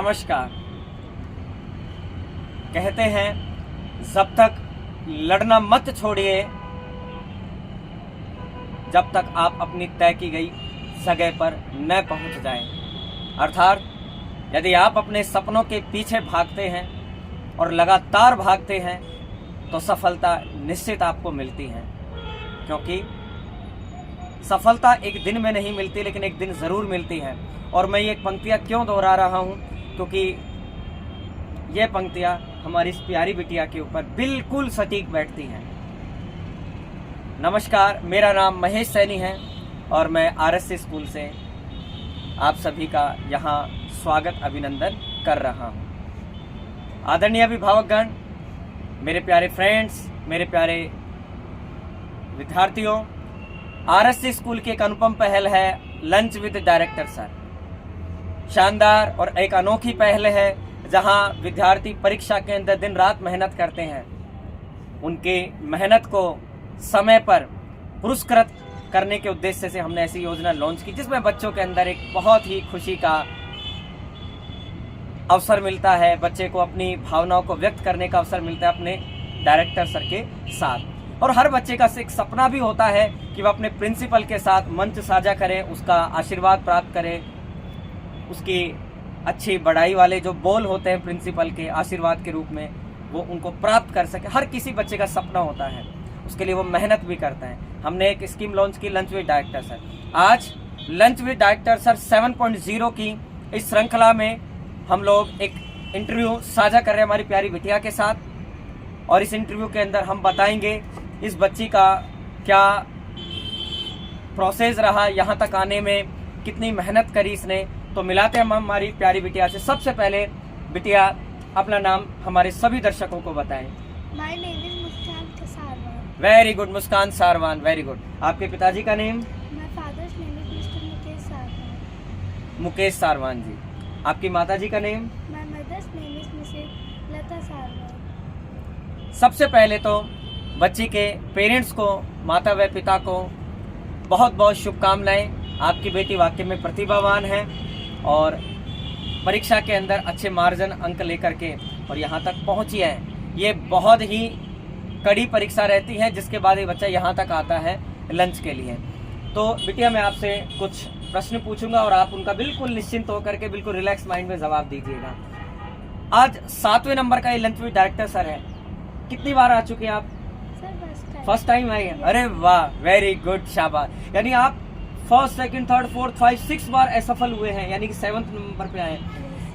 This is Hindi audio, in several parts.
नमस्कार। कहते हैं जब तक लड़ना मत छोड़िए जब तक आप अपनी तय की गई जगह पर न पहुंच जाएं। अर्थात यदि आप अपने सपनों के पीछे भागते हैं और लगातार भागते हैं तो सफलता निश्चित आपको मिलती है, क्योंकि सफलता एक दिन में नहीं मिलती लेकिन एक दिन ज़रूर मिलती है। और मैं ये पंक्तियाँ क्यों दोहरा रहा हूँ, क्योंकि ये पंक्तियाँ हमारी इस प्यारी बिटिया के ऊपर बिल्कुल सटीक बैठती हैं। नमस्कार, मेरा नाम महेश सैनी है और मैं आरएससी स्कूल से आप सभी का यहाँ स्वागत अभिनंदन कर रहा हूँ। आदरणीय अभिभावकगण, मेरे प्यारे फ्रेंड्स, मेरे प्यारे विद्यार्थियों, आरएससी स्कूल की एक अनुपम पहल है लंच विद डायरेक्टर सर। शानदार और एक अनोखी पहल है जहां विद्यार्थी परीक्षा के अंदर दिन रात मेहनत करते हैं। उनके मेहनत को समय पर पुरस्कृत करने के उद्देश्य से हमने ऐसी योजना लॉन्च की जिसमें बच्चों के अंदर एक बहुत ही खुशी का अवसर मिलता है, बच्चे को अपनी भावनाओं को व्यक्त करने का अवसर मिलता है अपने डायरेक्टर सर के साथ। और हर बच्चे का एक सपना भी होता है कि वह अपने प्रिंसिपल के साथ मंच साझा करे, उसका आशीर्वाद प्राप्त करे, उसकी अच्छी बड़ाई वाले जो बोल होते हैं प्रिंसिपल के आशीर्वाद के रूप में वो उनको प्राप्त कर सके। हर किसी बच्चे का सपना होता है, उसके लिए वो मेहनत भी करता है। हमने एक स्कीम लॉन्च की लंच विद डायरेक्टर सर। आज लंच विद डायरेक्टर सर 7.0 की इस श्रृंखला में हम लोग एक इंटरव्यू साझा कर रहे हैं हमारी प्यारी बिटिया के साथ। और इस इंटरव्यू के अंदर हम बताएंगे इस बच्ची का क्या प्रोसेस रहा, यहाँ तक आने में कितनी मेहनत करी इसने। तो मिलाते हैं हम हमारी प्यारी बिटिया से। सबसे पहले बिटिया अपना नाम हमारे सभी दर्शकों को बताएं। My name is Muskan Sarwan. Very good, Muskan Sarwan, very good. आपके पिताजी का name? My father's name is Mr Mukesh Sarwan. Mukesh Sarwan ji. आपकी माताजी का name? My mother's name is Mrs Lata Sarwan. सबसे पहले तो बच्ची के पेरेंट्स को, माता व पिता को बहुत बहुत शुभकामनाएं। आपकी बेटी वाकई में प्रतिभावान है और परीक्षा के अंदर अच्छे मार्जिन अंक लेकर के और यहाँ तक पहुँची है। ये बहुत ही कड़ी परीक्षा रहती है जिसके बाद ये बच्चा यहाँ तक आता है लंच के लिए। तो बिटिया मैं आपसे कुछ प्रश्न पूछूंगा और आप उनका बिल्कुल निश्चिंत होकर के बिल्कुल रिलैक्स माइंड में जवाब दीजिएगा। आज 7वें नंबर का ये लंच विद डायरेक्टर सर है। कितनी बार आ चुके हैं आप? सर फर्स्ट टाइम आए हैं? अरे वाह, वेरी गुड, शाबाश। यानी आप फर्स्ट, सेकंड, थर्ड, फोर्थ, 5, 6 बार असफल हुए हैं, यानी कि 7th नंबर पे आए।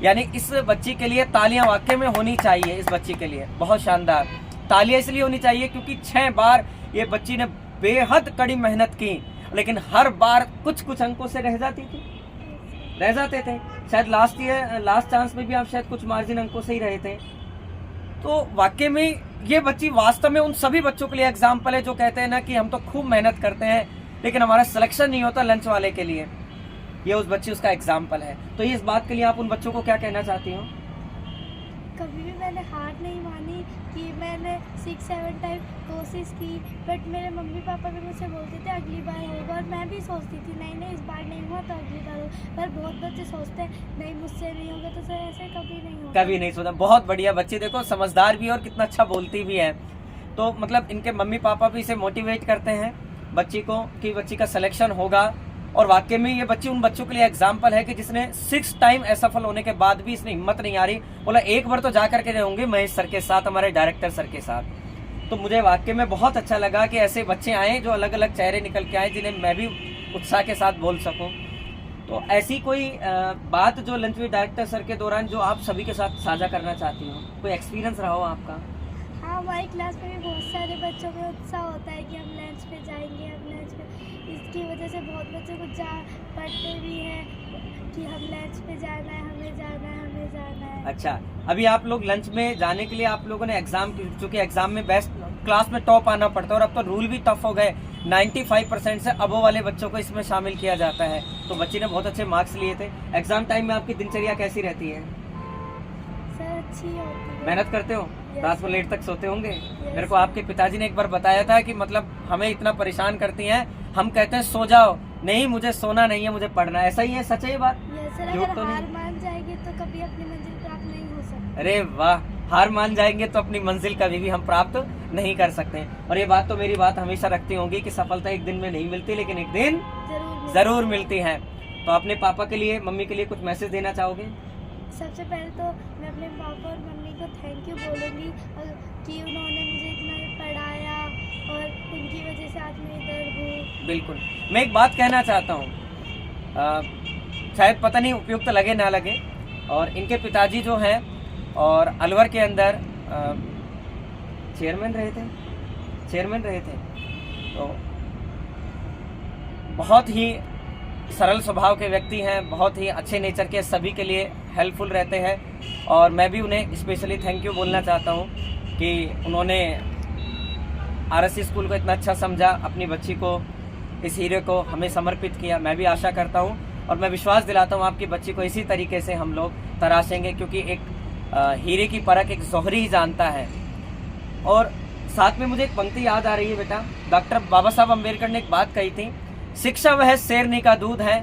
यानी इस बच्ची के लिए तालियां वाकई में होनी चाहिए। इस बच्ची के लिए बहुत शानदार तालियां इसलिए होनी चाहिए क्योंकि 6 बार ये बच्ची ने बेहद कड़ी मेहनत की, लेकिन हर बार कुछ अंकों से रह जाते थे। शायद लास्ट चांस में भी आप शायद कुछ मार्जिन अंकों से ही रहे थे। तो वाकई में ये बच्ची वास्तव में उन सभी बच्चों के लिए एग्जाम्पल है जो कहते हैं ना कि हम तो खूब मेहनत करते हैं लेकिन हमारा सिलेक्शन नहीं होता लंच वाले के लिए। ये उस बच्ची उसका एग्जाम्पल है। तो इस बात के लिए आप उन बच्चों को क्या कहना चाहती हो? कभी भी मैंने हार नहीं मानी कि मैंने 6-7 टाइम कोशिश की, बट मेरे मम्मी पापा भी मुझसे बोलते थे अगली बार होगा, और मैं भी सोचती थी नहीं इस बार नहीं हुआ तो अगली बार होगा। पर बहुत बच्चे सोचते हैं नहीं मुझसे नहीं होगा, तो सर ऐसे कभी नहीं होगा। कभी नहीं सोचा। बहुत बढ़िया बच्ची, देखो समझदार भी है और कितना अच्छा बोलती भी है। तो मतलब इनके मम्मी पापा भी इसे मोटिवेट करते हैं बच्ची को कि बच्ची का सिलेक्शन होगा। और वाकई में ये बच्ची उन बच्चों के लिए एग्जाम्पल है कि जिसने 6 टाइम असफल होने के बाद भी इसने हिम्मत नहीं हारी, बोला एक बार तो जा करके रहूंगी महेश सर के साथ, हमारे डायरेक्टर सर के साथ। तो मुझे वाकई में बहुत अच्छा लगा कि ऐसे बच्चे आए जो अलग अलग चेहरे निकल के आए जिन्हें मैं भी उत्साह के साथ बोल सकूं। तो ऐसी कोई बात जो लंच विद डायरेक्टर सर के दौरान जो आप सभी के साथ साझा करना चाहती हो, कोई एक्सपीरियंस रहा हो आपका? हाँ, हमारी क्लास में भी बहुत सारे बच्चों में उत्साह होता है कि हम लंच पे जाएंगे, हम लंच पे। इसकी वजह से बहुत बच्चों को पढ़ते भी हैं कि हम लंच पे जाना है, हमें जाना है। अच्छा, अभी आप लोग लंच में जाने के लिए आप लोगों ने एग्जाम, चूंकि एग्जाम में बेस्ट क्लास में टॉप आना पड़ता है और अब तो रूल भी टफ हो गए, 95% से अबो वाले बच्चों को इसमें शामिल किया जाता है। तो बच्ची ने बहुत अच्छे मार्क्स लिए थे। एग्जाम टाइम में आपकी दिनचर्या कैसी रहती है? सर अच्छी होती है। मेहनत करते हो? रात को लेट तक सोते होंगे? Yes. मेरे को आपके पिताजी ने एक बार बताया था कि मतलब हमें इतना परेशान करती हैं, हम कहते हैं सो जाओ नहीं मुझे सोना नहीं है, मुझे पढ़ना है। ऐसा ही है, सच है ये बात? यस सर, झूठ अगर तो नहीं? हार मान जाएगी तो कभी अपनी मंजिल प्राप्त नहीं हो सकती। अरे वाह, हार मान जाएंगे तो अपनी मंजिल कभी भी हम प्राप्त नहीं कर सकते। और ये बात तो मेरी बात हमेशा रखती होंगी कि सफलता एक दिन में नहीं मिलती, लेकिन एक दिन जरूर मिलती है। तो अपने पापा के लिए, मम्मी के लिए कुछ मैसेज देना चाहोगे? सबसे पहले तो मैं अपने पापा और मम्मी को थैंक यू बोलूँगी कि उन्होंने मुझे इतना पढ़ाया और उनकी वजह से आज मैं इधर हूँ। बिल्कुल। मैं एक बात कहना चाहता हूँ, शायद पता नहीं उपयुक्त लगे ना लगे, और इनके पिताजी जो हैं और अलवर के अंदर चेयरमैन रहे थे, तो बहुत ही सरल स्वभाव के व्यक्ति हैं, बहुत ही अच्छे नेचर के, सभी के लिए हेल्पफुल रहते हैं। और मैं भी उन्हें स्पेशली थैंक यू बोलना चाहता हूँ कि उन्होंने आरएससी स्कूल को इतना अच्छा समझा, अपनी बच्ची को, इस हीरे को हमें समर्पित किया। मैं भी आशा करता हूँ और मैं विश्वास दिलाता हूँ आपकी बच्ची को इसी तरीके से हम लोग तराशेंगे, क्योंकि एक हीरे की परख एक जौहरी ही जानता है। और साथ में मुझे एक पंक्ति याद आ रही है बेटा, डॉक्टर बाबा साहब अम्बेडकर ने एक बात कही थी, शिक्षा वह शेरनी का दूध है,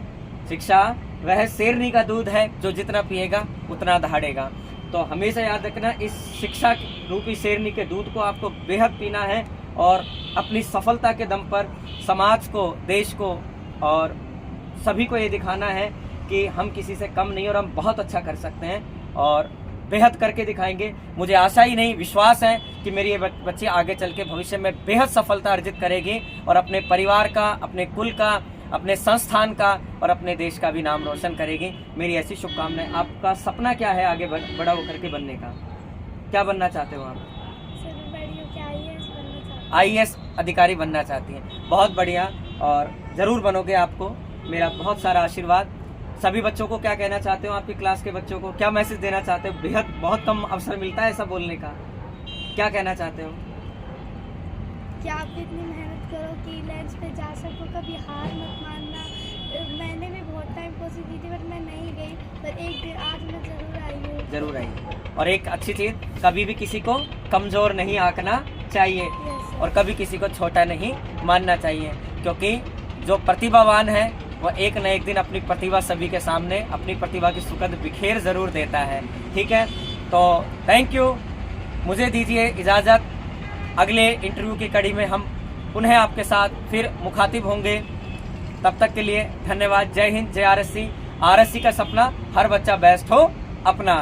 शिक्षा वह शेरनी का दूध है, जो जितना पिएगा उतना दहाड़ेगा। तो हमेशा याद रखना, इस शिक्षा रूपी शेरनी के दूध को आपको बेहद पीना है और अपनी सफलता के दम पर समाज को, देश को और सभी को ये दिखाना है कि हम किसी से कम नहीं और हम बहुत अच्छा कर सकते हैं और बेहद करके दिखाएंगे। मुझे आशा ही नहीं, विश्वास है कि मेरी ये बच्ची आगे चल के भविष्य में बेहद सफलता अर्जित करेगी और अपने परिवार का, अपने कुल का, अपने संस्थान का और अपने देश का भी नाम रोशन करेगी। मेरी ऐसी शुभकामनाएं। आपका सपना क्या है आगे बड़ा होकर के बनने का? क्या बनना चाहते हो आप? सर मैं बड़ी होकर IAS बनना चाहती हूँ। IAS अधिकारी बनना चाहती हैं, बहुत बढ़िया, और ज़रूर बनोगे। आपको मेरा बहुत सारा आशीर्वाद। सभी बच्चों को क्या कहना चाहते हो? आपकी क्लास के बच्चों को क्या मैसेज देना चाहते हो? बेहद बहुत कम अवसर मिलता है ऐसा बोलने का, क्या कहना चाहते हो? कि आप भी इतनी मेहनत करो कि लंच पे जा सको, कभी हार मत मानना। मैंने भी बहुत टाइम कोशिश की थी बट मैं नहीं गई, पर एक दिन आज मैं ज़रूर आई हूँ। जरूर आई। और एक अच्छी चीज़, कभी भी किसी को कमज़ोर नहीं आंकना चाहिए और कभी किसी को छोटा नहीं मानना चाहिए, क्योंकि जो प्रतिभावान है वह एक न एक दिन अपनी प्रतिभा सभी के सामने, अपनी प्रतिभा की सुगंध बिखेर ज़रूर देता है। ठीक है, तो थैंक यू। मुझे दीजिए इजाज़त, अगले इंटरव्यू की कड़ी में हम पुनः आपके साथ फिर मुखातिब होंगे। तब तक के लिए धन्यवाद। जय हिंद, जय आरएससी। आरएससी का सपना हर बच्चा बेस्ट हो अपना।